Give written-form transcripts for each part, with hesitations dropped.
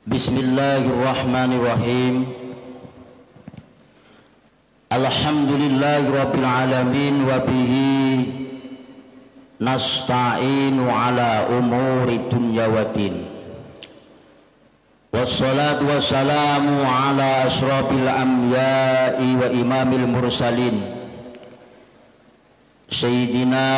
Bismillahirrahmanirrahim. Alhamdulillahirabbil alamin wa bihi nasta'inu ala umuri dunya waddin. Wassalatu wassalamu ala asyrafil anbiya'i wa imamil mursalin Sayyidina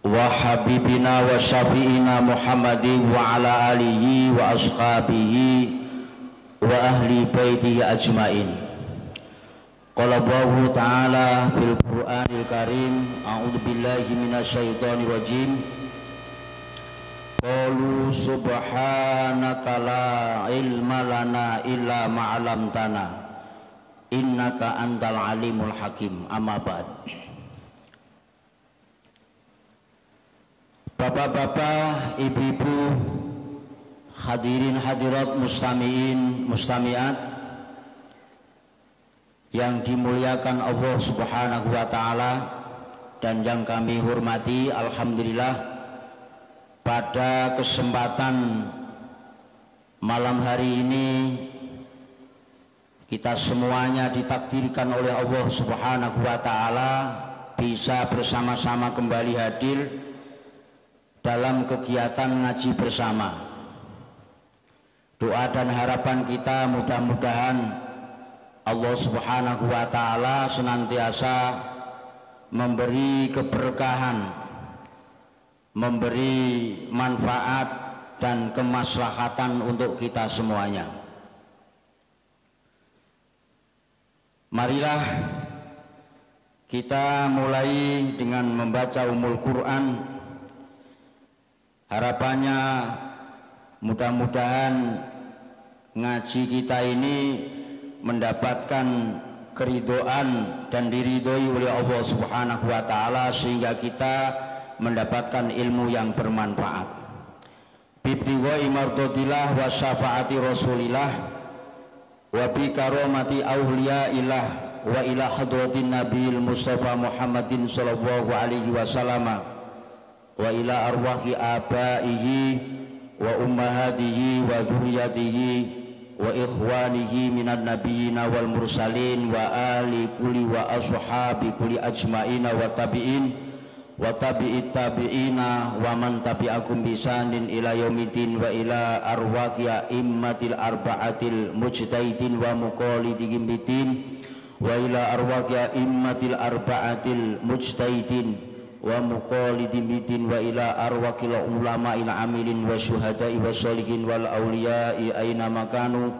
wa habibina wa syafi'ina Muhammadin wa ala alihi wa ashabihi wa ahli baitihi ajmain. Qala Allahu ta'ala fil Qur'anil Karim, a'udzu billahi minasyaitonir rajim. Qalu subhanaka la ilma lana illa ma 'allamtana innaka antal alimul hakim. Amma ba'd. Bapak-bapak, ibu-ibu, hadirin hadirat, mustami'in mustami'at yang dimuliakan Allah Subhanahu wa taala dan yang kami hormati, alhamdulillah pada kesempatan malam hari ini kita semuanya ditakdirkan oleh Allah Subhanahu wa taala bisa bersama-sama kembali hadir dalam kegiatan ngaji bersama. Doa dan harapan kita mudah-mudahan Allah Subhanahu wa taala senantiasa memberi keberkahan, memberi manfaat dan kemaslahatan untuk kita semuanya. Marilah kita mulai dengan membaca Ummul Quran. Harapannya mudah-mudahan ngaji kita ini mendapatkan keridhaan dan diridhoi oleh Allah Subhanahu wa taala sehingga kita mendapatkan ilmu yang bermanfaat. Bibtighai mardatillah wa syafaati Rasulillah wa bi karamati auliyaillah wa ila hadratin nabiyil Mustafa Muhammadin sallallahu alaihi wasallam wa ila arwahi abaihi wa ummahatihi wa dzurriyyatihi wa ikhwanihi minan nabiyina wal mursalin wa ali kulli wa ashabi kulli ajmaina wa tabi'in wa tabi'it tabi'ina wa man tabi'akum bisanin ila yaumiddin wa ila arwahi a'immatil arba'atil mujtahidin wa muqallidihim bidin wa ila arwahi a'immatil arba'atil mujtahidin wa muqallidin bidin wa ila arwaqil ulama'il amilin wa syuhada'i wa sholihin wal awliya'i aina makanu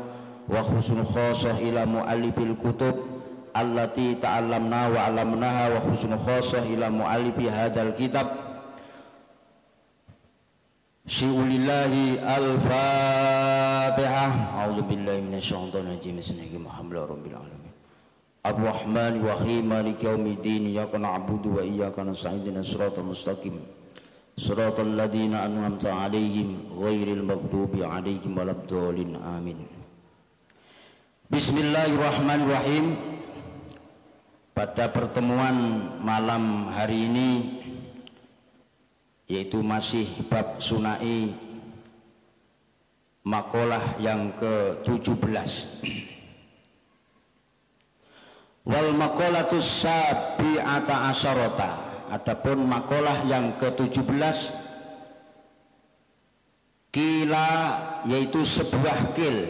wa khusun khosah ila mu'allifil kutub allati ta'allamna wa 'allamnaha wa khusun khosah ila mu'allifi hadzal kitab syu'ulillahi al-fatihah. A'udzu billahi minasyaitonir rajim. Bismillahirrahmanirrahim. Ar-Rahman Ar-Rahim Maliki yaumiddin. Iyyaka na'budu wa iyyaka nasta'in. Ihdinas siratal mustaqim. Siratal ladzina an'amta 'alaihim ghairil maghdubi 'alaihim waladdallin. Amin. Bismillahirrahmanirrahim. Pada pertemuan malam hari ini, yaitu masih bab sunai makalah yang ke-17. Wal maqalatus sabi'ata asyarata. Adapun makalah yang ke-17, kila, yaitu sebuah kil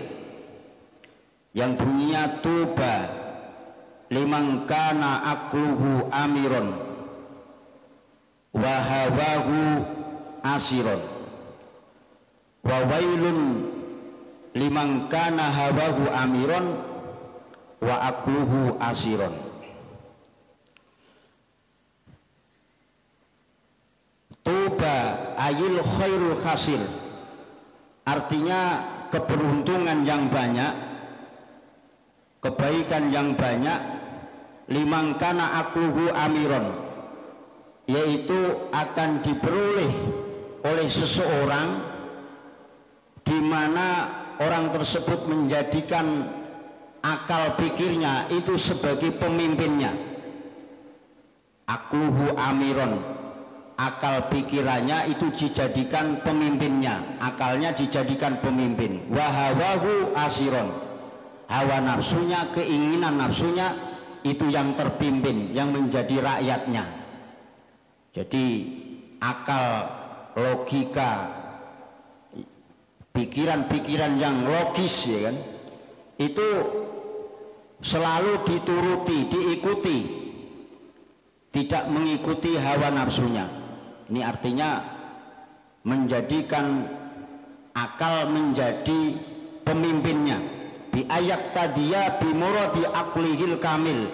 yang bunyinya tuba liman kana akluhu amiron wa hawahu asiron wa wailun liman kana hawahu amiron wa akluhu asiron. Tuba ayil khairul khasir, artinya keberuntungan yang banyak, kebaikan yang banyak. Liman kana akluhu amiron, yaitu akan diperoleh oleh seseorang di mana orang tersebut menjadikan akal pikirnya itu sebagai pemimpinnya. Akluhu amiron, akal pikirannya itu dijadikan pemimpinnya, akalnya dijadikan pemimpin. Wa hawahu asiron, hawa nafsunya, keinginan nafsunya itu yang terpimpin, yang menjadi rakyatnya. Jadi akal, logika, pikiran-pikiran yang logis, ya kan, itu selalu dituruti, diikuti, tidak mengikuti hawa nafsunya. Ini artinya menjadikan akal menjadi pemimpinnya. Bi ayak tadiya bi muradi aqlihil kamil.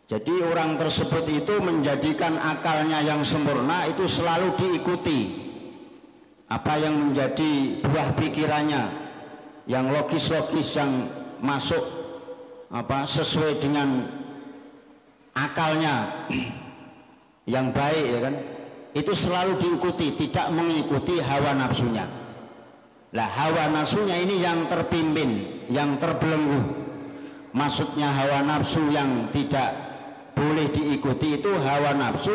Jadi orang tersebut itu menjadikan akalnya yang sempurna itu selalu diikuti. Apa yang menjadi buah pikirannya, yang logis-logis, yang masuk sesuai dengan akalnya yang baik, ya kan, itu selalu diikuti, tidak mengikuti hawa nafsunya. Lah hawa nafsunya ini yang terpimpin, yang terbelenggu. Maksudnya hawa nafsu yang tidak boleh diikuti itu hawa nafsu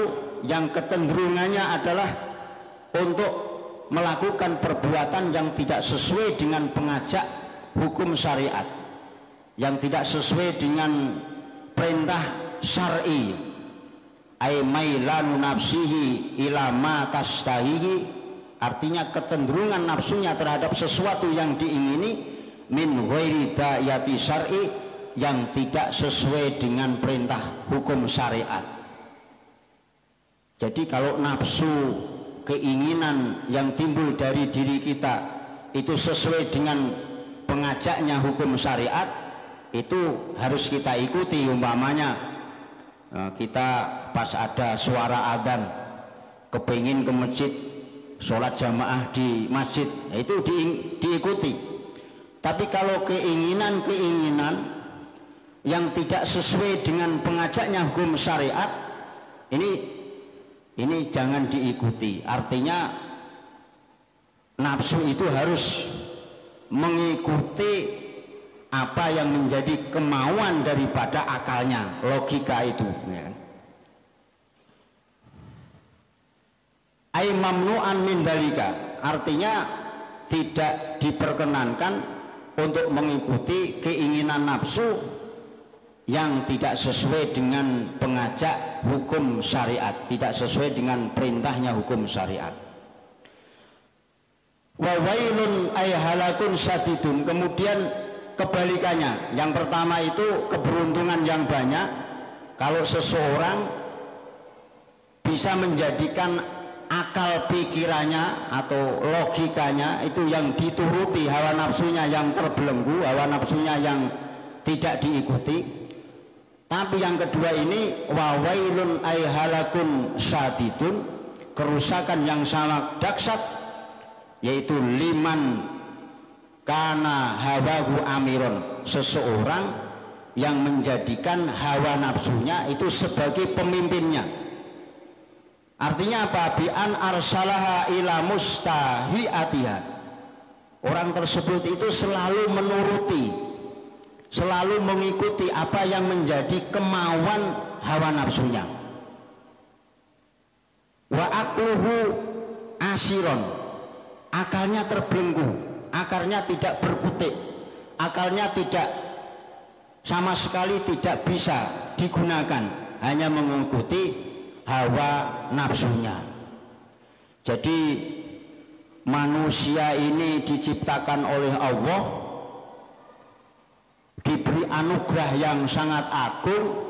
yang kecenderungannya adalah untuk melakukan perbuatan yang tidak sesuai dengan pengajak hukum syariat, yang tidak sesuai dengan perintah syar'i. Ai mailanu nafsihi ila ma tastahihi, artinya kecenderungan nafsunya terhadap sesuatu yang diingini, min ghairi da'yati syar'i, yang tidak sesuai dengan perintah hukum syariat. Jadi kalau nafsu, keinginan yang timbul dari diri kita itu sesuai dengan pengajaknya hukum syariat, itu harus kita ikuti. Umpamanya kita pas ada suara adzan kepingin ke masjid, sholat jamaah di masjid, itu diikuti. Tapi kalau keinginan-keinginan yang tidak sesuai dengan pengajaknya hukum syariat, ini jangan diikuti. Artinya nafsu itu harus mengikuti apa yang menjadi kemauan daripada akalnya, logika itu, ya. Ai mamnu'an min dalika, artinya tidak diperkenankan untuk mengikuti keinginan nafsu yang tidak sesuai dengan pengajak hukum syariat, tidak sesuai dengan perintahnya hukum syariat. Wa wailun ay halakun sadidun, kemudian kebalikannya. Yang pertama itu keberuntungan yang banyak, kalau seseorang bisa menjadikan akal pikirannya atau logikanya itu yang dituruti, hawa nafsunya yang terbelenggu, hawa nafsunya yang tidak diikuti. Tapi yang kedua ini wawailun ay halakun syadidun, kerusakan yang sangat dahsyat, yaitu liman kana hawahu amiron, seseorang yang menjadikan hawa nafsunya itu sebagai pemimpinnya. Artinya apa? Bi'an arsalaha ila mustahiatiha, orang tersebut itu selalu menuruti, selalu mengikuti apa yang menjadi kemauan hawa nafsunya. Wa aqluhu asiron, akalnya terbelenggu, akalnya tidak berkutik, akalnya tidak sama sekali tidak bisa digunakan, hanya mengikuti hawa nafsunya. Jadi manusia ini diciptakan oleh Allah, diberi anugerah yang sangat agung,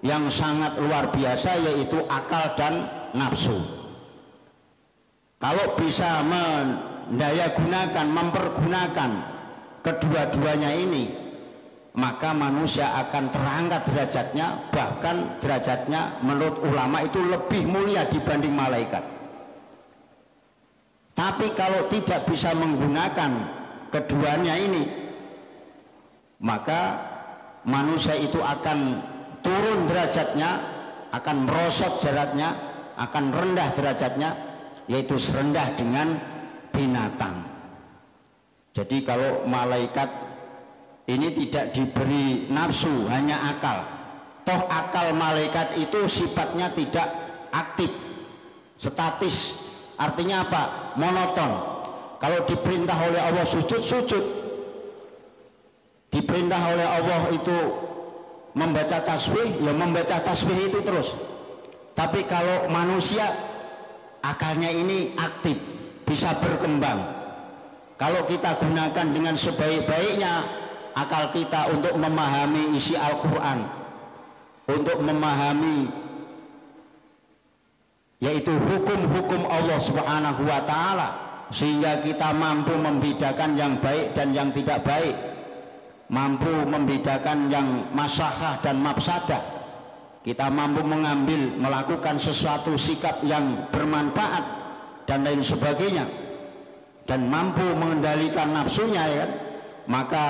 yang sangat luar biasa, yaitu akal dan nafsu. Kalau bisa mendayagunakan, mempergunakan kedua-duanya ini, maka manusia akan terangkat derajatnya, bahkan derajatnya menurut ulama itu lebih mulia dibanding malaikat. Tapi kalau tidak bisa menggunakan keduanya ini, maka manusia itu akan turun derajatnya, akan merosot derajatnya, akan rendah derajatnya, yaitu serendah dengan binatang. Jadi kalau malaikat ini tidak diberi nafsu, hanya akal. Toh akal malaikat itu sifatnya tidak aktif, statis. Artinya apa? Monoton. Kalau diperintah oleh Allah sujud, sujud. Diperintah oleh Allah itu membaca tasbih, ya membaca tasbih itu terus. Tapi kalau manusia akalnya ini aktif, bisa berkembang. Kalau kita gunakan dengan sebaik-baiknya akal kita untuk memahami isi Al-Quran, untuk memahami yaitu hukum-hukum Allah Subhanahu wa Ta'ala, sehingga kita mampu membedakan yang baik dan yang tidak baik, mampu membedakan yang maslahah dan mafsadah. Kita mampu mengambil, melakukan sesuatu sikap yang bermanfaat dan lain sebagainya, dan mampu mengendalikan nafsunya, ya kan? Maka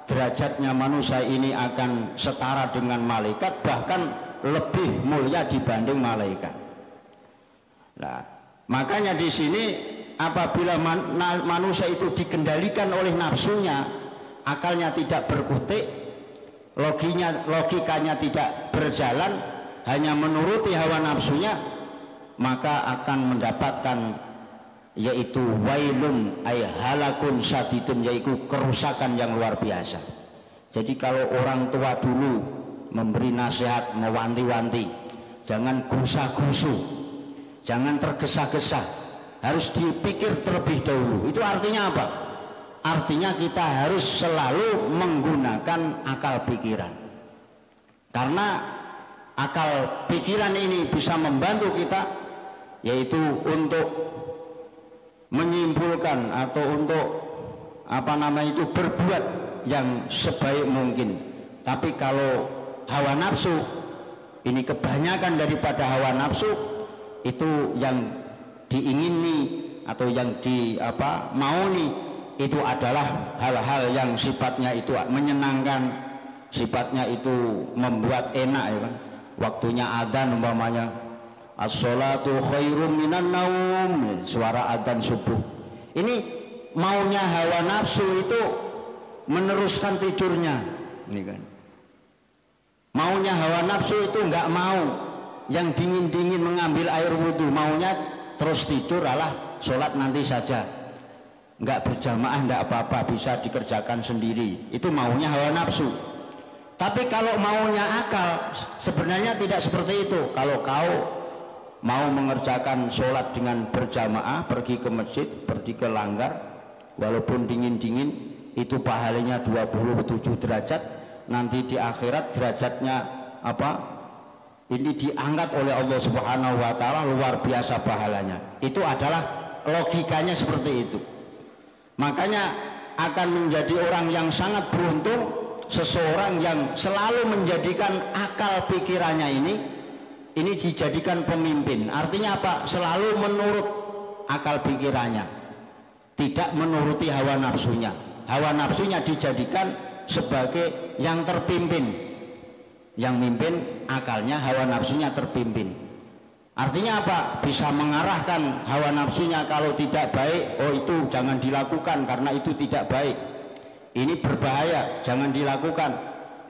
derajatnya manusia ini akan setara dengan malaikat, bahkan lebih mulia dibanding malaikat. Nah, makanya di sini apabila manusia itu dikendalikan oleh nafsunya, akalnya tidak berkutik, logikanya tidak berjalan, hanya menuruti hawa nafsunya, maka akan mendapatkan yaitu wailun ay halakun syadidun, yaitu kerusakan yang luar biasa. Jadi kalau orang tua dulu memberi nasihat, mewanti-wanti, jangan gusah-gusu, jangan tergesa-gesa, harus dipikir terlebih dahulu. Itu artinya apa? Artinya kita harus selalu menggunakan akal pikiran, karena akal pikiran ini bisa membantu kita yaitu untuk menyimpulkan atau untuk berbuat yang sebaik mungkin. Tapi kalau hawa nafsu ini, kebanyakan daripada hawa nafsu itu yang diingini atau yang mauni itu adalah hal-hal yang sifatnya itu menyenangkan, sifatnya itu membuat enak, ya kan? Waktunya adzan umpamanya, as-sholatu khairum minan naum, suara adzan subuh. Ini maunya hawa nafsu itu meneruskan tidurnya, ini kan. Maunya hawa nafsu itu nggak mau yang dingin-dingin mengambil air wudhu, maunya terus tidur, alah sholat nanti saja, nggak berjamaah nggak apa-apa, bisa dikerjakan sendiri. Itu maunya hawa nafsu. Tapi kalau maunya akal sebenarnya tidak seperti itu. Kalau kau mau mengerjakan sholat dengan berjamaah, pergi ke masjid, pergi ke langgar, walaupun dingin-dingin, itu pahalanya 27 derajat. Nanti di akhirat derajatnya ini diangkat oleh Allah Subhanahu wa Ta'ala, luar biasa pahalanya. Itu adalah logikanya seperti itu. Makanya akan menjadi orang yang sangat beruntung seseorang yang selalu menjadikan akal pikirannya ini dijadikan pemimpin. Artinya apa? Selalu menurut akal pikirannya, tidak menuruti hawa nafsunya. Hawa nafsunya dijadikan sebagai yang terpimpin, yang mimpin akalnya, hawa nafsunya terpimpin. Artinya apa? Bisa mengarahkan hawa nafsunya. Kalau tidak baik, oh itu jangan dilakukan karena itu tidak baik, ini berbahaya, jangan dilakukan,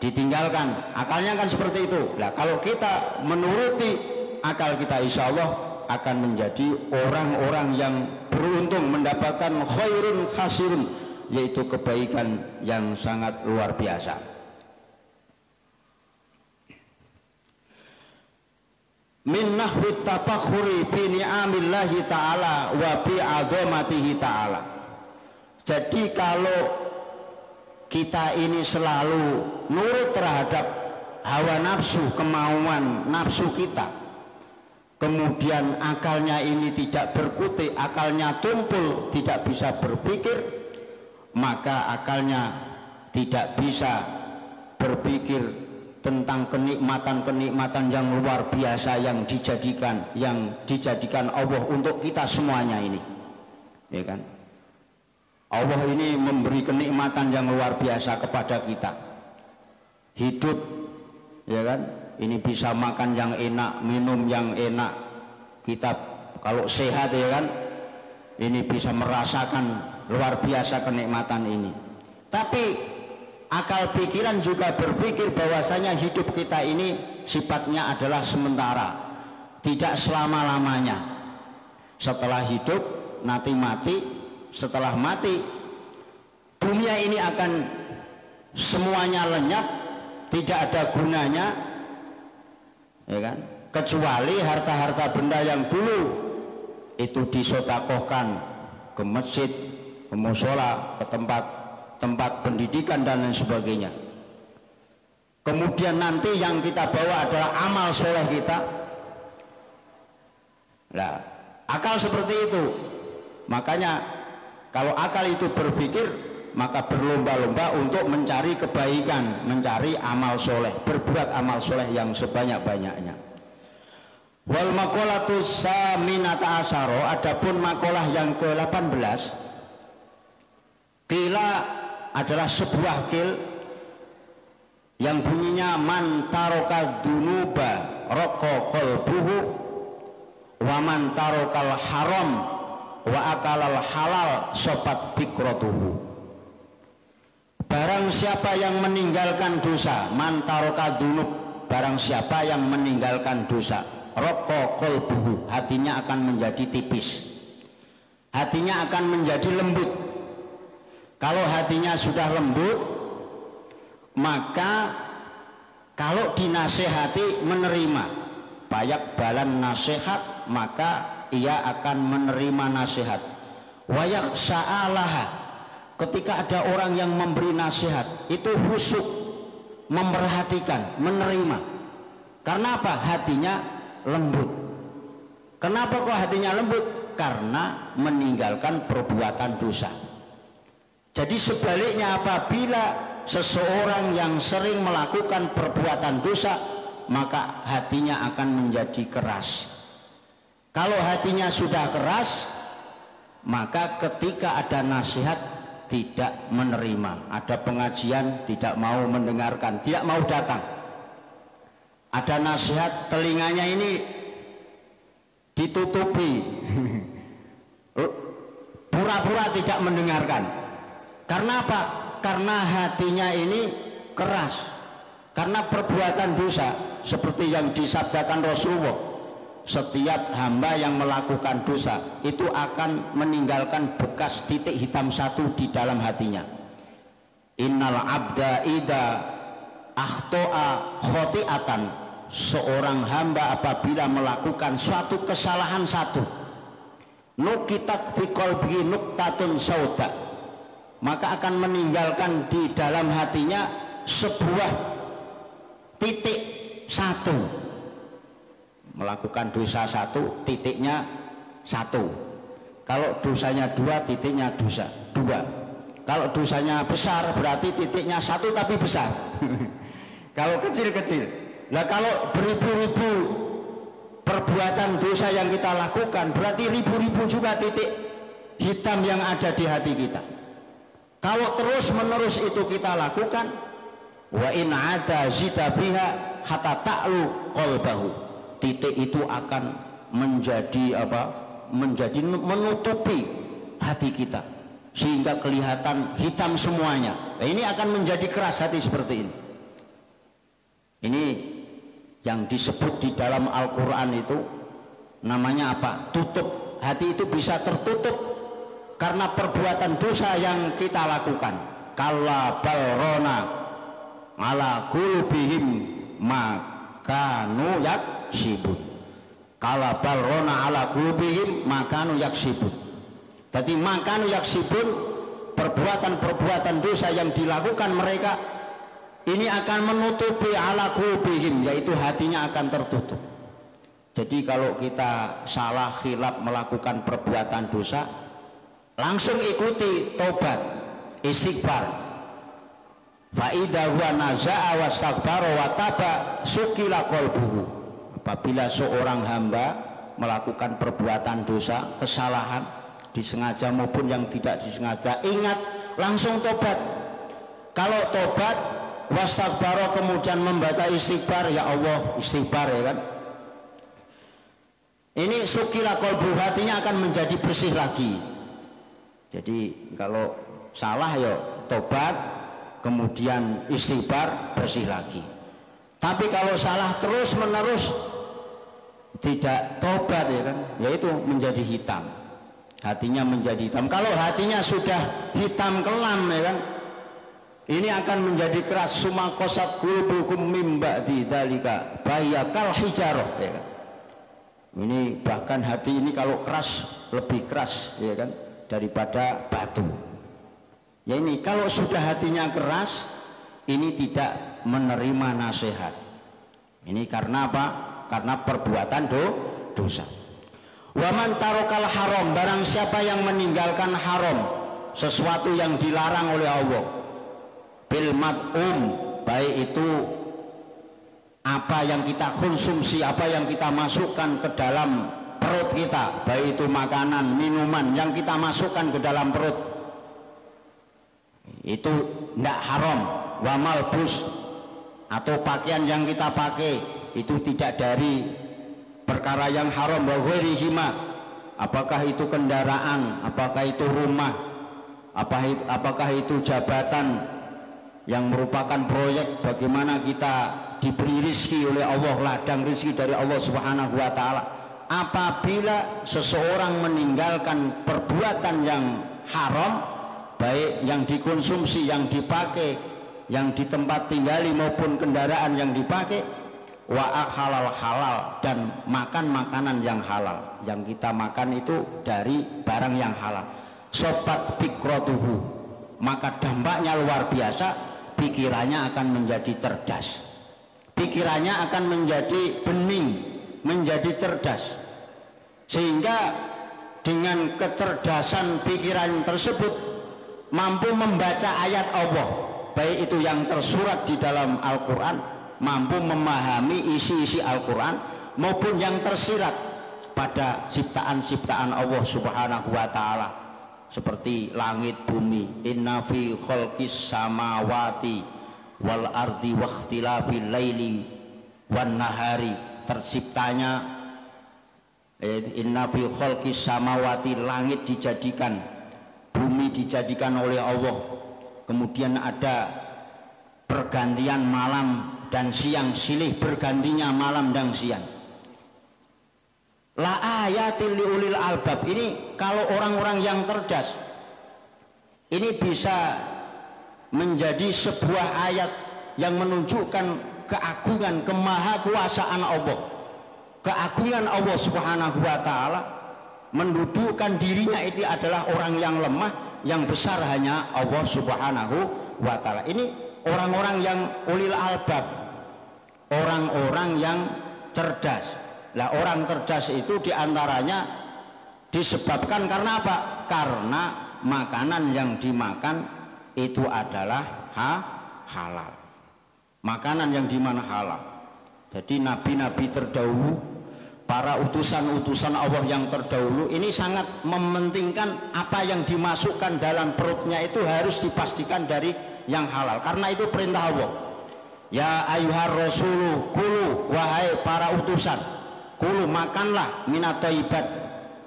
ditinggalkan. Akalnya kan seperti itu. Nah, kalau kita menuruti akal kita, insya Allah akan menjadi orang-orang yang beruntung, mendapatkan khairun khasirun, yaitu kebaikan yang sangat luar biasa. Min nahwi tafakhuri fi ni'amillahi ta'ala wa bi 'azamatihi ta'ala. Jadi kalau kita ini selalu nurut terhadap hawa nafsu, kemauan nafsu kita, kemudian akalnya ini tidak berkutik, akalnya tumpul, tidak bisa berpikir, maka akalnya tidak bisa berpikir tentang kenikmatan-kenikmatan yang luar biasa yang dijadikan Allah untuk kita semuanya ini, ya kan? Allah ini memberi kenikmatan yang luar biasa kepada kita. Hidup, ya kan? Ini bisa makan yang enak, minum yang enak. Kita kalau sehat, ya kan? Ini bisa merasakan luar biasa kenikmatan ini. Tapi akal pikiran juga berpikir bahwasanya hidup kita ini sifatnya adalah sementara, tidak selama-lamanya. setelah hidup, nanti mati, setelah mati dunia ini akan semuanya lenyap, tidak ada gunanya, ya kan? Kecuali harta-harta benda yang dulu itu disodakohkan ke masjid, ke musola, ke tempat pendidikan dan lain sebagainya. Kemudian nanti yang kita bawa adalah amal soleh kita. Nah, akal seperti itu. Makanya kalau akal itu berpikir, maka berlomba-lomba untuk mencari kebaikan, mencari amal soleh, berbuat amal soleh yang sebanyak-banyaknya. Wal maqalatus saminata asyara, adapun makalah yang ke-18, qila adalah sebuah qil yang bunyinya man taraka dunuba raqa qalbuhu wa man tarakal haram wa akalal halal sopat fikratuhu. Barang siapa yang meninggalkan dosa, man taraka dunub, barang siapa yang meninggalkan dosa, raqa qalbuhu, hatinya akan menjadi tipis, hatinya akan menjadi lembut. Kalau hatinya sudah lembut, maka kalau dinasehati menerima, payak balan nasihat, maka ia akan menerima nasihat. Wayak sa'alaha, ketika ada orang yang memberi nasihat itu khusyuk, memperhatikan, menerima. Karena apa? Hatinya lembut. Kenapa kok hatinya lembut? Karena meninggalkan perbuatan dosa. Jadi sebaliknya, apabila seseorang yang sering melakukan perbuatan dosa, maka hatinya akan menjadi keras. Kalau hatinya sudah keras, maka ketika ada nasihat tidak menerima, ada pengajian tidak mau mendengarkan, tidak mau datang. Ada nasihat, telinganya ini ditutupi, pura-pura tidak mendengarkan. Karena apa? Karena hatinya ini keras, karena perbuatan dosa. Seperti yang disabdakan Rasulullah, setiap hamba yang melakukan dosa itu akan meninggalkan bekas titik hitam satu di dalam hatinya. Innal abda ida akhto'a khoti'atan, seorang hamba apabila melakukan suatu kesalahan satu, nukitat biqalbihi nuktatun sauda, maka akan meninggalkan di dalam hatinya sebuah titik satu. Melakukan dosa satu, titiknya satu. Kalau dosanya dua, titiknya dosa dua. Kalau dosanya besar, berarti titiknya satu tapi besar. Kalau kecil-kecil. Nah, kalau beribu-ribu perbuatan dosa yang kita lakukan, berarti ribu-ribu juga titik hitam yang ada di hati kita. Kalau terus menerus itu kita lakukan, wa in ada zita biha hatta ta'lu qalbahu, titik itu akan menjadi apa? Menjadi menutupi hati kita sehingga kelihatan hitam semuanya. Nah, ini akan menjadi keras hati seperti ini. Ini yang disebut di dalam Al-Qur'an itu namanya apa? Tutup. Hati itu bisa tertutup karena perbuatan dosa yang kita lakukan. Kalla balrona ala qulubihim makanu yaksibun. Kalla balrona ala qulubihim makanu yaksibun. Jadi makanu yaksibun, perbuatan-perbuatan dosa yang dilakukan mereka ini akan menutupi ala qulubihim, yaitu hatinya akan tertutup. Jadi kalau kita salah khilaf melakukan perbuatan dosa, langsung ikuti tobat, istighfar. Fa idza huwa naza'a wastaghfara wa taba sukila qalbuhu. Apabila seorang hamba melakukan perbuatan dosa, kesalahan, disengaja maupun yang tidak disengaja, ingat langsung tobat. Kalau tobat wastaghfara kemudian membaca istighfar, ya Allah istighfar, ya kan? Ini sukila qalbuhu, hatinya akan menjadi bersih lagi. Jadi kalau salah ya tobat, kemudian istighfar, bersih lagi. Tapi kalau salah terus menerus, tidak tobat ya kan, yaitu menjadi hitam. Hatinya menjadi hitam. Kalau hatinya sudah hitam kelam ya kan, ini akan menjadi keras. Sumakosat qulubukum mim ba'di dzalika bayakal hijarah ya kan. Ini bahkan hati ini kalau keras lebih keras ya kan daripada batu. Ya ini kalau sudah hatinya keras, ini tidak menerima nasihat. Ini karena apa? Karena perbuatan dosa. Waman tarokal haram, barang siapa yang meninggalkan haram, sesuatu yang dilarang oleh Allah, bil mat'um, baik itu apa yang kita konsumsi, apa yang kita masukkan ke dalam perut kita, baik itu makanan, minuman yang kita masukkan ke dalam perut, itu tidak haram. Wa malbus, atau pakaian yang kita pakai itu tidak dari perkara yang haram. Wa ghairihima, apakah itu kendaraan, apakah itu rumah, apakah itu jabatan yang merupakan proyek bagaimana kita diberi rizki oleh Allah, ladang rizki dari Allah Subhanahu wa ta'ala. Apabila seseorang meninggalkan perbuatan yang haram, baik yang dikonsumsi, yang dipakai, yang di tempat tinggali maupun kendaraan yang dipakai, wa halal halal, dan makan makanan yang halal, yang kita makan itu dari barang yang halal, sobat fikrotuhu, maka dampaknya luar biasa. Pikirannya akan menjadi cerdas, pikirannya akan menjadi bening, menjadi cerdas, sehingga dengan kecerdasan pikiran tersebut mampu membaca ayat Allah, baik itu yang tersurat di dalam Al-Quran, mampu memahami isi-isi Al-Quran, maupun yang tersirat pada ciptaan-ciptaan Allah Subhanahu wa ta'ala, seperti langit bumi. Inna fi khalqis samawati wal ardi wakhtilafil laili wan nahari, terciptanya inna fi khalqis samawati, langit dijadikan, bumi dijadikan oleh Allah, kemudian ada pergantian malam dan siang, silih bergantinya malam dan siang. La ayatil liulil albab, ini kalau orang-orang yang cerdas, ini bisa menjadi sebuah ayat yang menunjukkan keagungan, kemahakuasaan Allah, keagungan Allah Subhanahu wa ta'ala, mendudukkan dirinya itu adalah orang yang lemah, yang besar hanya Allah Subhanahu wa ta'ala. Ini orang-orang yang ulil albab, orang-orang yang cerdas. Lah orang cerdas itu diantaranya disebabkan karena apa? Karena makanan yang dimakan itu adalah halal. Makanan yang dimana halal. Jadi nabi-nabi terdahulu, para utusan-utusan Allah yang terdahulu ini sangat mementingkan apa yang dimasukkan dalam perutnya itu harus dipastikan dari yang halal. Karena itu perintah Allah. Ya ayyuhar rasulu kulu, wahai para utusan, kulu, makanlah minat thayyibat,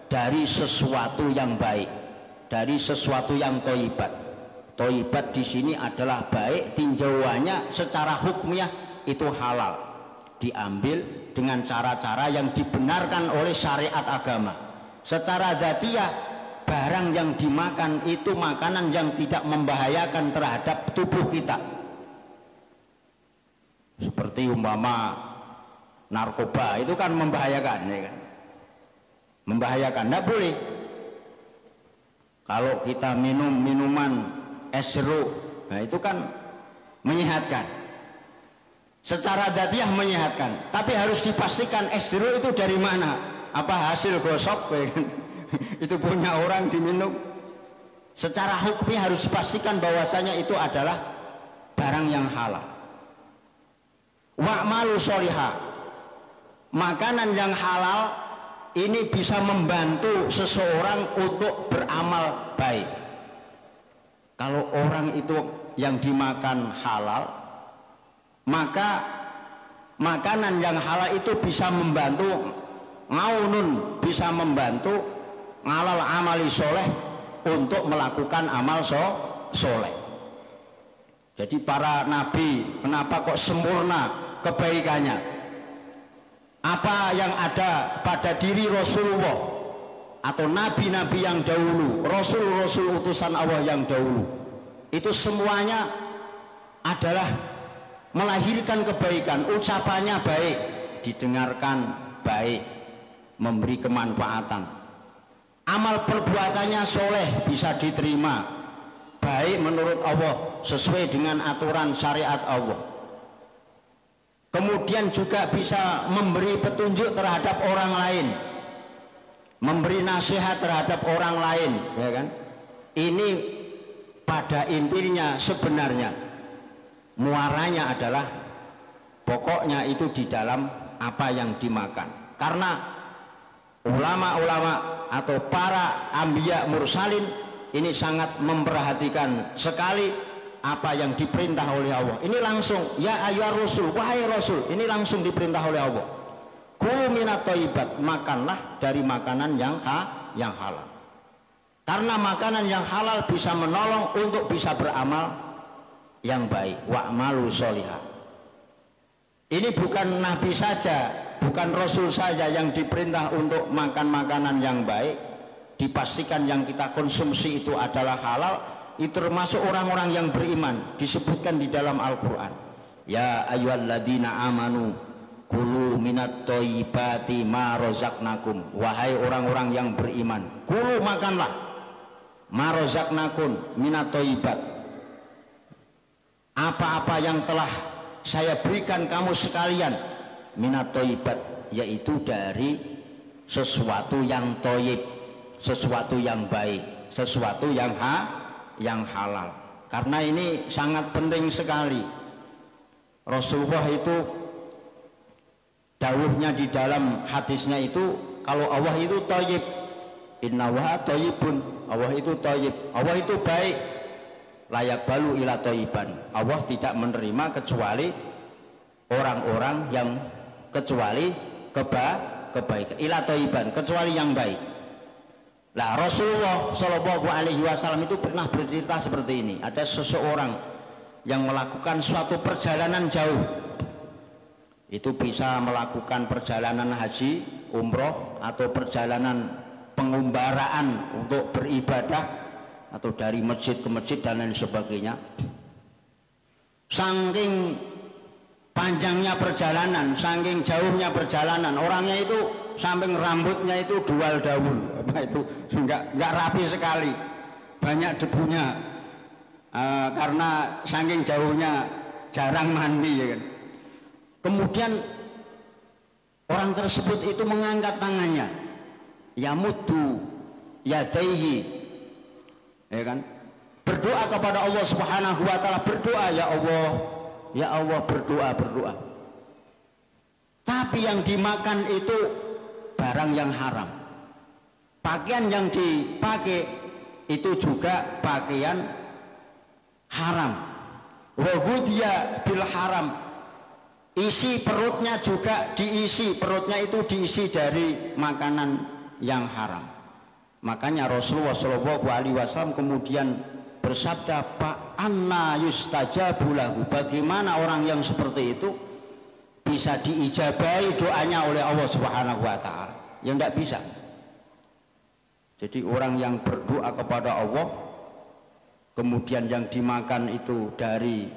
dari sesuatu yang baik, dari sesuatu yang thayyibat. Thayyibat di sini adalah baik, tinjauannya secara hukumnya itu halal, diambil dengan cara-cara yang dibenarkan oleh syariat agama. Secara dzatiyah, barang yang dimakan itu makanan yang tidak membahayakan terhadap tubuh kita, seperti umpama narkoba itu kan membahayakan, ya kan? Membahayakan, tidak boleh. Kalau kita minum minuman es jeruk, nah itu kan menyehatkan, secara dzatiyah menyehatkan, tapi harus dipastikan es jeruk itu dari mana, apa hasil gosok, ya kan? Itu punya orang diminum. Secara hukumnya harus dipastikan bahwasanya itu adalah barang yang halal. Wa'malu sholihah, makanan yang halal ini bisa membantu seseorang untuk beramal baik. Kalau orang itu yang dimakan halal, maka makanan yang halal itu bisa membantu ngaunun, bisa membantu ngalal amali soleh, untuk melakukan amal soleh. Jadi para nabi kenapa kok sempurna kebaikannya? apa yang ada pada diri Rasulullah atau nabi-nabi yang dahulu, rasul-rasul utusan Allah yang dahulu, itu semuanya adalah melahirkan kebaikan, ucapannya baik, didengarkan baik, memberi kemanfaatan, amal perbuatannya soleh, bisa diterima, baik menurut Allah, sesuai dengan aturan syariat Allah. Kemudian juga bisa memberi petunjuk terhadap orang lain, memberi nasihat terhadap orang lain, ya kan? Ini pada intinya sebenarnya muaranya adalah pokoknya itu di dalam apa yang dimakan. Karena ulama-ulama atau para anbiya mursalin ini sangat memperhatikan sekali apa yang diperintah oleh Allah. Ini langsung, ya ayyuhar rasul, wahai rasul, ini langsung diperintah oleh Allah. Kulu minat thayyibat, makanlah dari makanan yang halal. Karena makanan yang halal bisa menolong untuk bisa beramal yang baik. Wa'malu sholihah. Ini bukan nabi saja, bukan rasul saja yang diperintah untuk makan makanan yang baik, dipastikan yang kita konsumsi itu adalah halal. Itu termasuk orang-orang yang beriman, disebutkan di dalam Al-Quran. Ya ayyuhalladzina amanu kulu minat thayyibati ma razaqnakum, wahai orang-orang yang beriman, kulu makanlah ma razaqnakum minat thayyibat, apa-apa yang telah saya berikan kamu sekalian, minat thayyibat, yaitu dari sesuatu yang thayyib, sesuatu yang baik, sesuatu yang halal. Karena ini sangat penting sekali. Rasulullah itu dawuhnya di dalam hadisnya itu, kalau Allah itu thayyib, innallaha thayyibun, Allah itu thayyib, Allah itu baik, layak balu ila thayyiban, Allah tidak menerima kecuali orang-orang yang kecuali kebaikan, ila thayyiban, kecuali yang baik. Nah, Rasulullah Shallallahu Alaihi Wasallam itu pernah bercerita seperti ini. Ada seseorang yang melakukan suatu perjalanan jauh, itu bisa melakukan perjalanan haji, umroh, atau perjalanan pengumbaraan untuk beribadah, atau dari masjid ke masjid dan lain sebagainya. Saking panjangnya perjalanan, saking jauhnya perjalanan, orangnya itu samping rambutnya itu dual daun, apa itu nggak rapi sekali, banyak debunya, karena saking jauhnya jarang mandi, ya kan. Kemudian orang tersebut itu mengangkat tangannya, yamuddu yadaihi, ya kan, berdoa kepada Allah Subhanahu wa taala, berdoa, ya Allah, berdoa. Tapi yang dimakan itu barang yang haram. Pakaian yang dipakai itu juga pakaian haram. Wa ghudhiya bil haram. Isi perutnya juga diisi, perutnya itu diisi dari makanan yang haram. Makanya Rasulullah Shallallahu Alaihi Wasallam kemudian bersabda, Pak anna yustajabu lahu, bagaimana orang yang seperti itu bisa diijabahi doanya oleh Allah Subhanahu wa taala? Ya tidak bisa. Jadi orang yang berdoa kepada Allah, kemudian yang dimakan itu dari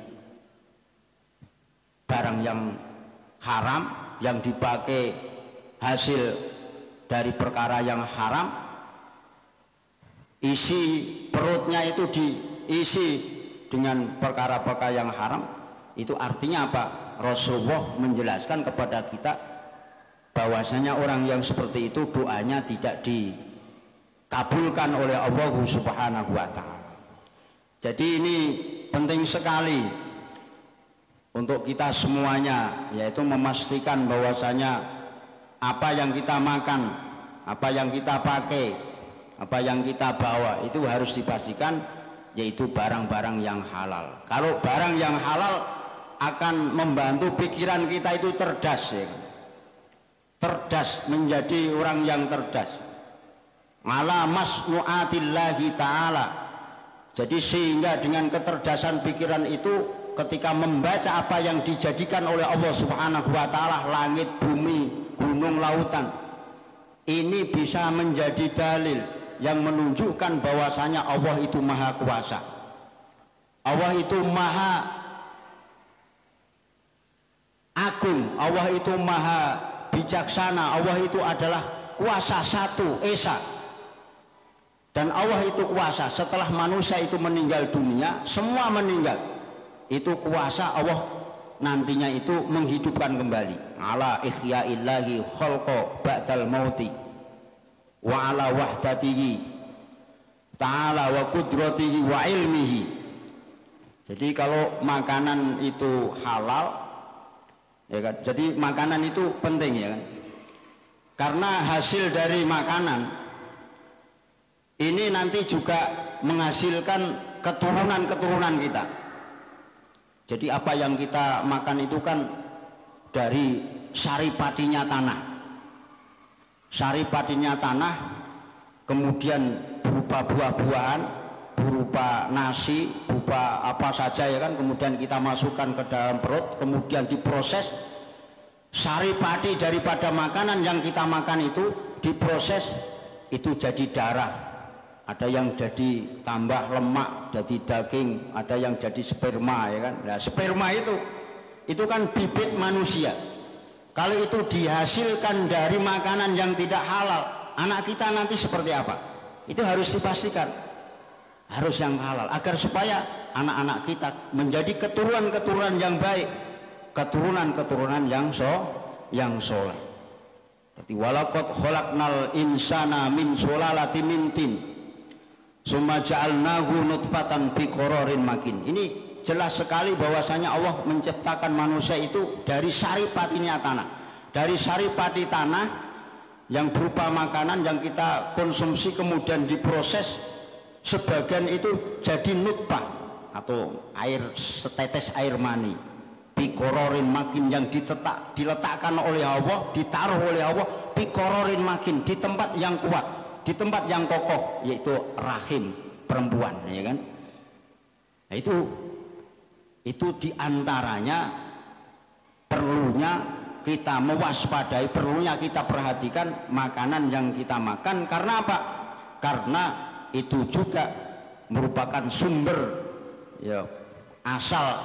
barang yang haram, yang dipakai hasil dari perkara yang haram, isi perutnya itu diisi dengan perkara-perkara yang haram, itu artinya apa? Rasulullah menjelaskan kepada kita bahwasanya orang yang seperti itu doanya tidak dikabulkan oleh Allah Subhanahu wa taala. Jadi ini penting sekali untuk kita semuanya, yaitu memastikan bahwasanya apa yang kita makan, apa yang kita pakai, apa yang kita bawa itu harus dipastikan yaitu barang-barang yang halal. Kalau barang yang halal akan membantu pikiran kita itu cerdas, ya. Cerdas, menjadi orang yang cerdas. Ala masnu'atillahi ta'ala. Jadi sehingga dengan kecerdasan pikiran itu, ketika membaca apa yang dijadikan oleh Allah Subhanahu wa taala, langit, bumi, gunung, lautan. Ini bisa menjadi dalil yang menunjukkan bahwasanya Allah itu maha kuasa. Allah itu maha agung, Allah itu maha bijaksana, Allah itu adalah kuasa satu, esa. Dan Allah itu kuasa. Setelah manusia itu meninggal dunia, semua meninggal, itu kuasa Allah nantinya itu menghidupkan kembali. Ala ihyaillahi khalqa ba'dal mauti wa ala wahdatihi ta'ala wa qudratihi wa ilmihi. Jadi kalau makanan itu halal, ya kan? Jadi makanan itu penting, ya kan? Karena hasil dari makanan ini nanti juga menghasilkan keturunan-keturunan kita. Jadi apa yang kita makan itu kan dari saripatinya tanah. Saripatinya tanah kemudian berupa buah-buahan, berupa nasi, berupa apa saja, ya kan, kemudian kita masukkan ke dalam perut, kemudian diproses. Saripati daripada makanan yang kita makan itu diproses, itu jadi darah, ada yang jadi tambah lemak, jadi daging, ada yang jadi sperma, ya kan. Nah, sperma itu kan bibit manusia. Kalau itu dihasilkan dari makanan yang tidak halal, anak kita nanti seperti apa? Itu harus dipastikan, harus yang halal, agar supaya anak-anak kita menjadi keturunan-keturunan yang baik, keturunan-keturunan yang soleh. Jadi walaqad khalaqnal insana min sulalatin min tin summa ja'alnahu nutfatan fi qararin makin. Ini jelas sekali bahwasanya Allah menciptakan manusia itu dari saripatinya tanah, dari saripati tanah yang berupa makanan yang kita konsumsi, kemudian diproses, sebagian itu jadi nutfah atau air, setetes air mani, pikororin makin, yang diletakkan oleh Allah, ditaruh oleh Allah, pikororin makin, di tempat yang kuat, di tempat yang kokoh, yaitu rahim perempuan, ya kan. Nah, itu diantaranya perlunya kita mewaspadai, perlunya kita perhatikan makanan yang kita makan. Karena apa? Karena itu juga merupakan sumber, ya, asal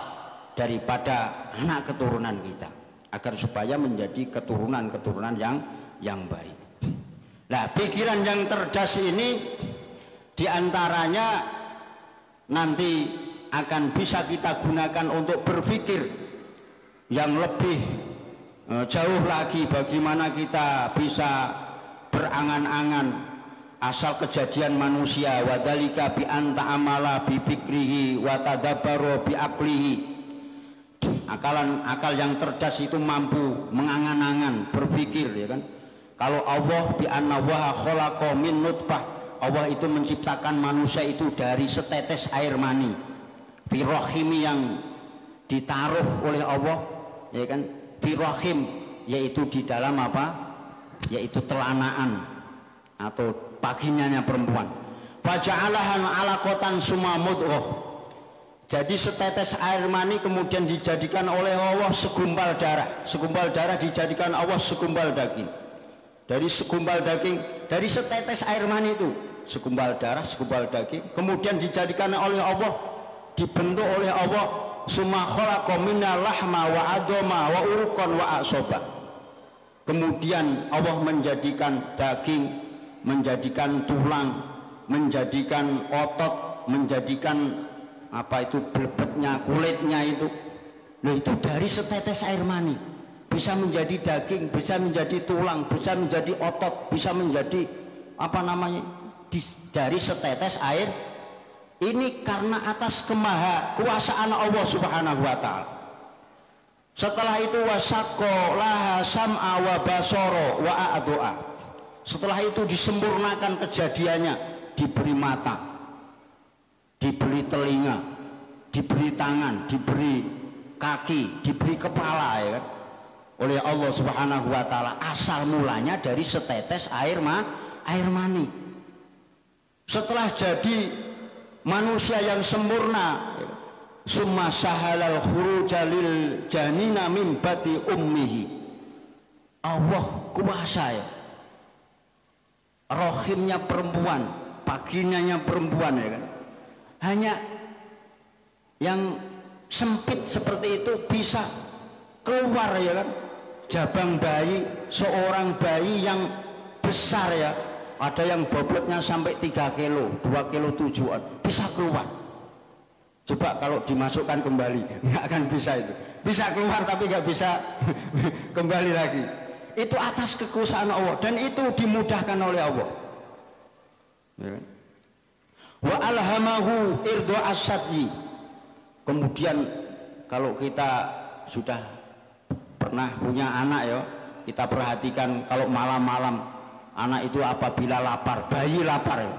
daripada anak keturunan kita, agar supaya menjadi keturunan-keturunan yang baik. Nah, pikiran yang cerdas ini diantaranya nanti akan bisa kita gunakan untuk berpikir yang lebih jauh lagi, bagaimana kita bisa berangan-angan asal kejadian manusia, wadalika bi anta amala bi fikrihi wa tadabbaro bi aqlihi. Akal yang cerdas itu mampu mengangan-angan, berpikir, ya kan. Kalau Allah bi anna wa khalaqa min nutfah, Allah itu menciptakan manusia itu dari setetes air mani, firrohimi, yang ditaruh oleh Allah, ya kan, firrohim, yaitu di dalam apa, yaitu telanaan atau vaginanya perempuan. Faja'alahan alaqatan summa mudghah. Jadi setetes air mani kemudian dijadikan oleh Allah segumpal darah, segumpal darah dijadikan Allah segumpal daging. Dari segumpal daging, dari setetes air mani itu segumpal darah, segumpal daging, kemudian dijadikan oleh Allah, dibentuk oleh Allah, summa khalaqa minal lahma wa adoma wa urqan wa asoba. Kemudian Allah menjadikan daging, menjadikan tulang, menjadikan otot, menjadikan apa itu blebetnya, kulitnya itu. Loh, itu dari setetes air mani bisa menjadi daging, bisa menjadi tulang, bisa menjadi otot, bisa menjadi apa namanya, dari setetes air ini, karena atas kemaha kuasaan Allah Subhanahu wa ta'ala. Setelah itu wasaqqa laha sam'a wa basara wa a'doa. Setelah itu disempurnakan kejadiannya, diberi mata, diberi telinga, diberi tangan, diberi kaki, diberi kepala, ya kan, oleh Allah Subhanahu wa ta'ala. Asal mulanya dari setetes air mani. Setelah jadi manusia yang sempurna, summa sahalal khuruja lil janina min bati ummihi. Allah kuasa ya. Rohimnya perempuan, vaginanya perempuan ya kan. Hanya yang sempit seperti itu bisa keluar ya kan. Jabang bayi, seorang bayi yang besar ya. Ada yang bobotnya sampai 3 kilo, 2 kilo 7-an bisa keluar. Coba kalau dimasukkan kembali, nggak akan bisa itu. Bisa keluar tapi nggak bisa kembali lagi. Itu atas kekuasaan Allah dan itu dimudahkan oleh Allah. Ya. Wa alhamahu irdo asadyi. Kemudian kalau kita sudah pernah punya anak ya, kita perhatikan kalau malam-malam anak itu apabila lapar, bayi lapar ya,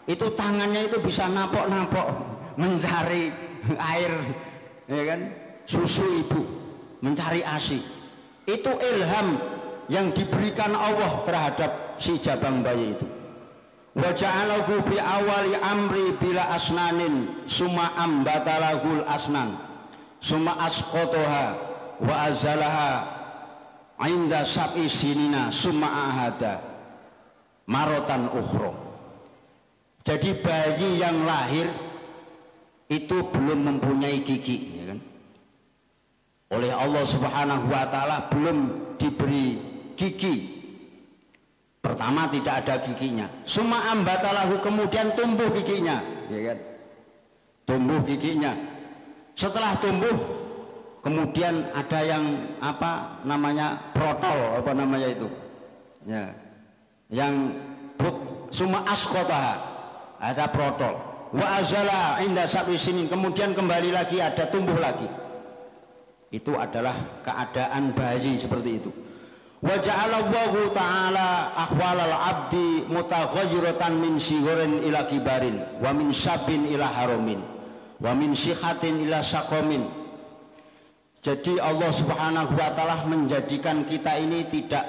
itu tangannya itu bisa napok-napok mencari air, ya kan, susu ibu, mencari ASI. Itu ilham yang diberikan Allah terhadap si jabang bayi itu. Wa ja'alahu bi awali amri bila asnanin summa ambatalahul asnan summa asqataha wa azalaha inda sab'i sinina summa ahada marotan ukhra. Jadi bayi yang lahir itu belum mempunyai gigi ya kan? Oleh Allah Subhanahu wa taala belum diberi gigi. Pertama tidak ada giginya. Summa ambatalahu, kemudian tumbuh giginya, ya kan? Tumbuh giginya. Setelah tumbuh, kemudian ada yang apa namanya protol, apa namanya itu? Ya. Yang summa asqataha, ada protol. Wa azala inda sab'i sinin, kemudian kembali lagi ada tumbuh lagi. Itu adalah keadaan bayi seperti itu. Wa ja'alallahu ta'ala ahwalal abdi mutaghayyiratan min sigharin ila kibarin wa min syabin ila haramin wa min sihatin ila saqamin. Jadi Allah Subhanahu wa taala menjadikan kita ini tidak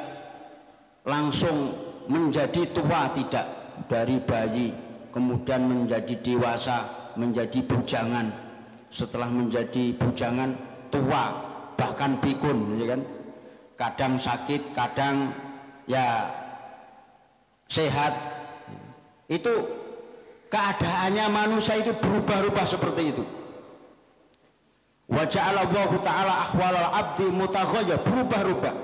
langsung menjadi tua, tidak, dari bayi kemudian menjadi dewasa, menjadi bujangan, setelah menjadi bujangan tua, bahkan pikun, ya kan? Kadang sakit, kadang ya sehat. Itu keadaannya manusia itu berubah-ubah seperti itu. Wa ja'alallahu ta'ala ahwalal abdi mutaghayyir, berubah-ubah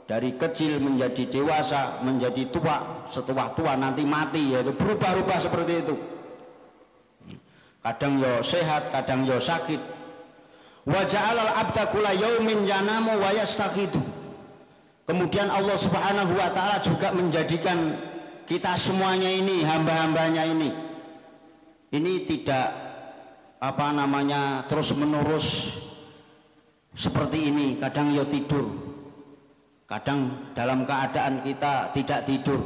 dari kecil menjadi dewasa, menjadi tua, setelah tua nanti mati, yaitu berubah-ubah seperti itu. Kadang yo sehat, kadang yo sakit. Wa ja'alal abda kulla yaumin yanamu wa yastaqidu. Kemudian Allah Subhanahu wa taala juga menjadikan kita semuanya ini, hamba-hambanya ini tidak apa namanya terus menerus seperti ini. Kadang ya tidur, kadang dalam keadaan kita tidak tidur,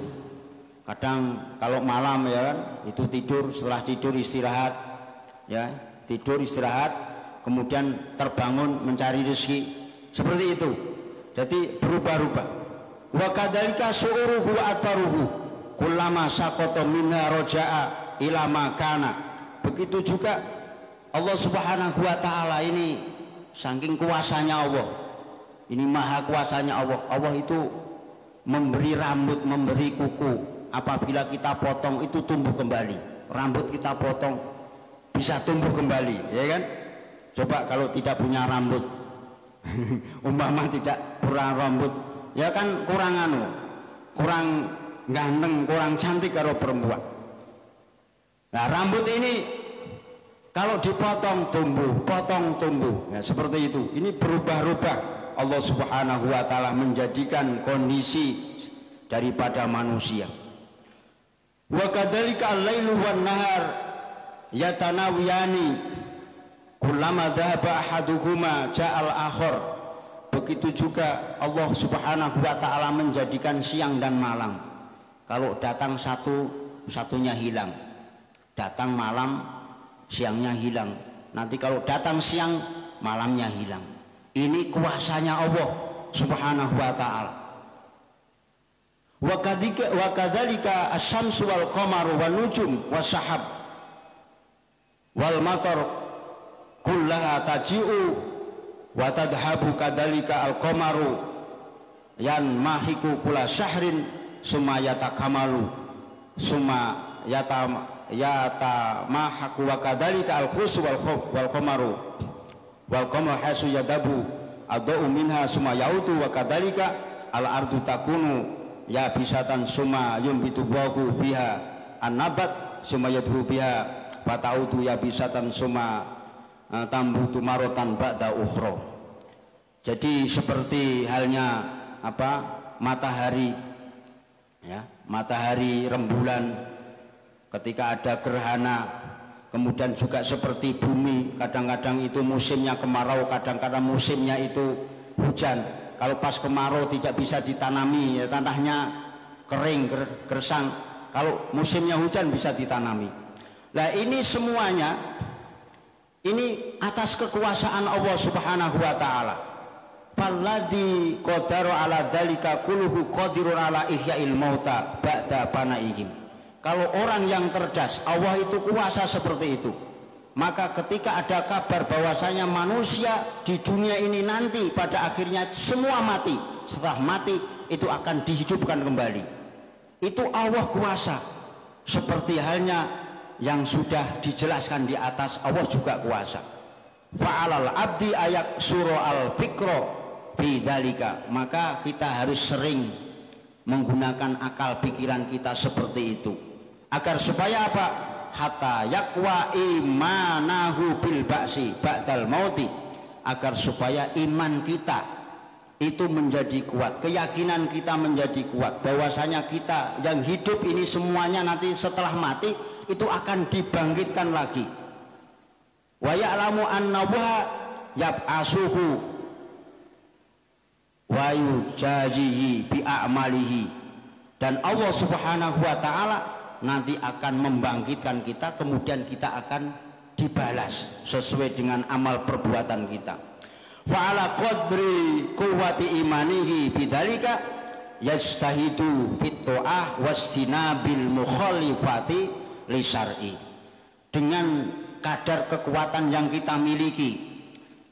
kadang kalau malam ya kan itu tidur, setelah tidur istirahat, ya tidur istirahat, kemudian terbangun mencari rezeki, seperti itu. Jadi berubah-ubah. Wa kadzalika su'uruhu wa atbaruhu kullama saqata minha raja'a ila ma kana. Begitu juga Allah Subhanahu wa taala ini saking kuasanya Allah. Ini maha kuasanya Allah. Allah itu memberi rambut, memberi kuku. Apabila kita potong itu tumbuh kembali. Rambut kita potong bisa tumbuh kembali, ya kan? Coba kalau tidak punya rambut, umpama tidak kurang rambut, ya kan kurang kurang ganteng, kurang cantik karo perempuan. Nah rambut ini kalau dipotong tumbuh, potong tumbuh, ya seperti itu. Ini berubah-ubah. Allah Subhanahu wa taala menjadikan kondisi daripada manusia. Wa kadzalika al-lailu wan nahar yatanawiyani kullama dhahaba ahaduhuma ja'al akhar. Begitu juga Allah Subhanahu wa taala menjadikan siang dan malam. Kalau datang satu, satunya hilang. Datang malam, siangnya hilang. Nanti kalau datang siang, malamnya hilang. Ini kuasanya Allah Subhanahu wa taala. Wa kadzalika asy-syamsu wal qamaru wan nujum was-sahab wal matar kullaha taji'u wa tadhabu kadzalika al-qamaru yan mahiku kula syahrin summa yatakamalu summa yata mahaku wa kadzalika al-khus wal qamaru wal qamaru hasu yadabu adau minha summa yautu wa kadzalika al-ardu takunu ya bisatan summa yumbitu bahu biha an-nabat summa yadru biha fatautu ya bisatan summa tambutu marotan ba'da ukhra. Jadi seperti halnya apa matahari ya, matahari rembulan ketika ada gerhana, kemudian juga seperti bumi, kadang-kadang itu musimnya kemarau, kadang-kadang musimnya itu hujan. Kalau pas kemarau tidak bisa ditanami ya, tanahnya kering gersang. Kalau musimnya hujan bisa ditanami. Nah ini semuanya ini atas kekuasaan Allah Subhanahu wa taala. Falladzi qadara ala dzalika kulluhu qadirun ala ihya'il mauta ba'da panaihim. Kalau orang yang cerdas, Allah itu kuasa seperti itu. Maka ketika ada kabar bahwasanya manusia di dunia ini nanti pada akhirnya semua mati, setelah mati itu akan dihidupkan kembali. Itu Allah kuasa. Seperti halnya yang sudah dijelaskan di atas, Allah juga kuasa. Fa'alal abdi ayak surah al-fikro bidzalika, maka kita harus sering menggunakan akal pikiran kita seperti itu agar supaya apa? Hatta yakwa imanahu bil ba'si ba'dal mauti, agar supaya iman kita itu menjadi kuat, keyakinan kita menjadi kuat bahwasanya kita yang hidup ini semuanya nanti setelah mati itu akan dibangkitkan lagi. Wa ya'lamu annahu yab'asuhu wa yujazihi bi a'malihi, dan Allah Subhanahu wa taala nanti akan membangkitkan kita, kemudian kita akan dibalas sesuai dengan amal perbuatan kita. Fa ala qadri quwwati imanihi bidzalika yastahidu fit ta'ah wasinabil mukhalifati li syar'i. Dengan kadar kekuatan yang kita miliki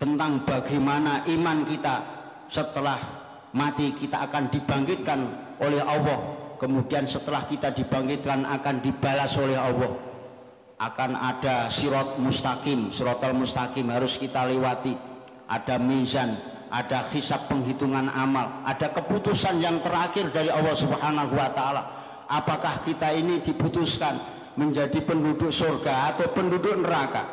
tentang bagaimana iman kita setelah mati, kita akan dibangkitkan oleh Allah, kemudian setelah kita dibangkitkan akan dibalas oleh Allah, akan ada sirat mustaqim, siratal mustaqim harus kita lewati, ada mizan, ada hisab penghitungan amal, ada keputusan yang terakhir dari Allah Subhanahu wa taala. Apakah kita ini diputuskan menjadi penduduk surga atau penduduk neraka?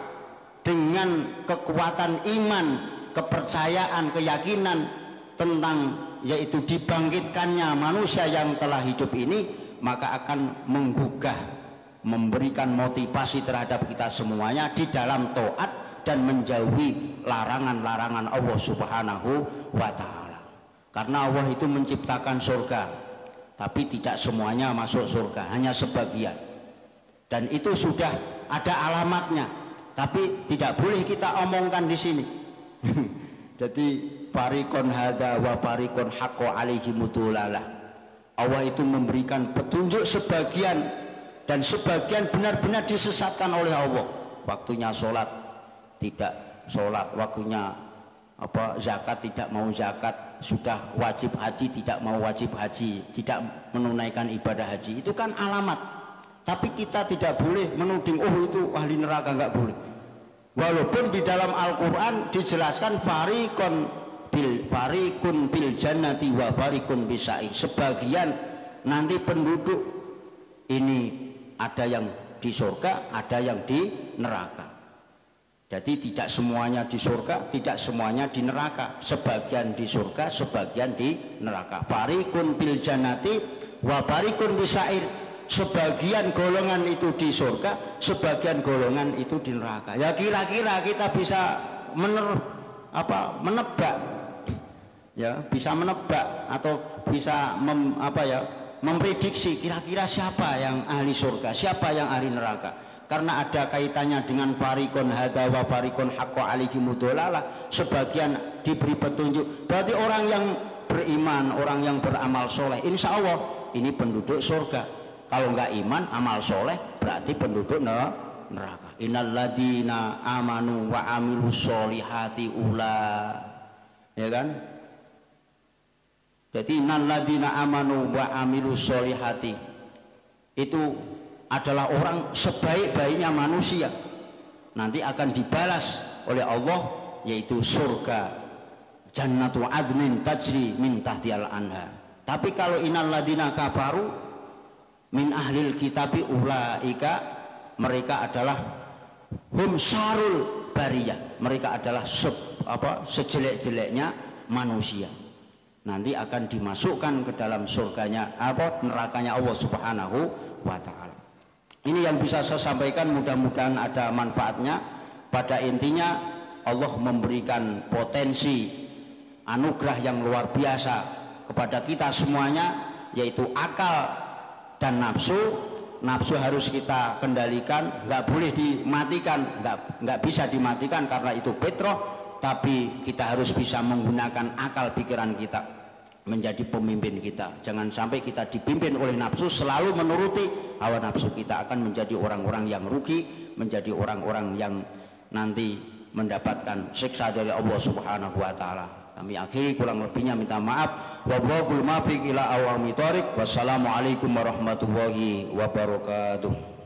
Dengan kekuatan iman, kepercayaan, keyakinan tentang yaitu dibangkitkannya manusia yang telah hidup ini, maka akan menggugah, memberikan motivasi terhadap kita semuanya di dalam taat dan menjauhi larangan-larangan Allah Subhanahu wa taala. Karena Allah itu menciptakan surga, tapi tidak semuanya masuk surga, hanya sebagian. Dan itu sudah ada alamatnya, tapi tidak boleh kita omongkan di sini. Jadi farikon hada wa farikon haqqo alaihi mutulalah. Allah itu memberikan petunjuk sebagian dan sebagian benar-benar disesatkan oleh Allah. Waktunya sholat tidak sholat, waktunya apa zakat tidak mau zakat, sudah wajib haji tidak mau wajib haji, tidak menunaikan ibadah haji. Itu kan alamat. Tapi kita tidak boleh menuding oh itu ahli neraka, nggak boleh. Walaupun di dalam Al-Quran dijelaskan farikun bil jannati wa farikun bisa'i, sebagian nanti penduduk ini ada yang di surga, ada yang di neraka. Jadi tidak semuanya di surga, tidak semuanya di neraka, sebagian di surga, sebagian di neraka. Farikun bil jannati wa farikun bisa'i, sebagian golongan itu di surga, sebagian golongan itu di neraka. Ya kira-kira kita bisa menebak, ya bisa menebak atau bisa memprediksi kira-kira siapa yang ahli surga, siapa yang ahli neraka. Karena ada kaitannya dengan farikun hada wa farikun haqqo alaihi mudolalah, sebagian diberi petunjuk. Berarti orang yang beriman, orang yang beramal soleh, insya Allah ini penduduk surga. Kalau enggak iman, amal soleh, berarti penduduk neraka. Innalladzina amanu wa amilus solihati ula, ya kan? Jadi nalladzina amanu wa amilus solihati itu adalah orang sebaik-baiknya manusia, nanti akan dibalas oleh Allah yaitu surga jannatu adnin tajri min tahtihal anhar. Tapi kalau innalladzina kafaru min ahlil kitabi ulaika, mereka adalah hum syarul bariyah, mereka adalah sejelek-jeleknya manusia, nanti akan dimasukkan ke dalam surganya nerakanya Allah Subhanahu wa ta'ala. Ini yang bisa saya sampaikan, mudah-mudahan ada manfaatnya. Pada intinya Allah memberikan potensi anugerah yang luar biasa kepada kita semuanya, yaitu akal dan nafsu. Nafsu harus kita kendalikan, nggak boleh dimatikan, nggak bisa dimatikan karena itu fitrah, tapi kita harus bisa menggunakan akal pikiran kita menjadi pemimpin kita. Jangan sampai kita dipimpin oleh nafsu, selalu menuruti hawa nafsu, kita akan menjadi orang-orang yang rugi, menjadi orang-orang yang nanti mendapatkan siksa dari Allah Subhanahu wa ta'ala. Kami akhiri, kurang lebihnya minta maaf. Wallahul muwaffiq ila aqwamit thoriq. Wassalamualaikum warahmatullahi wabarakatuh.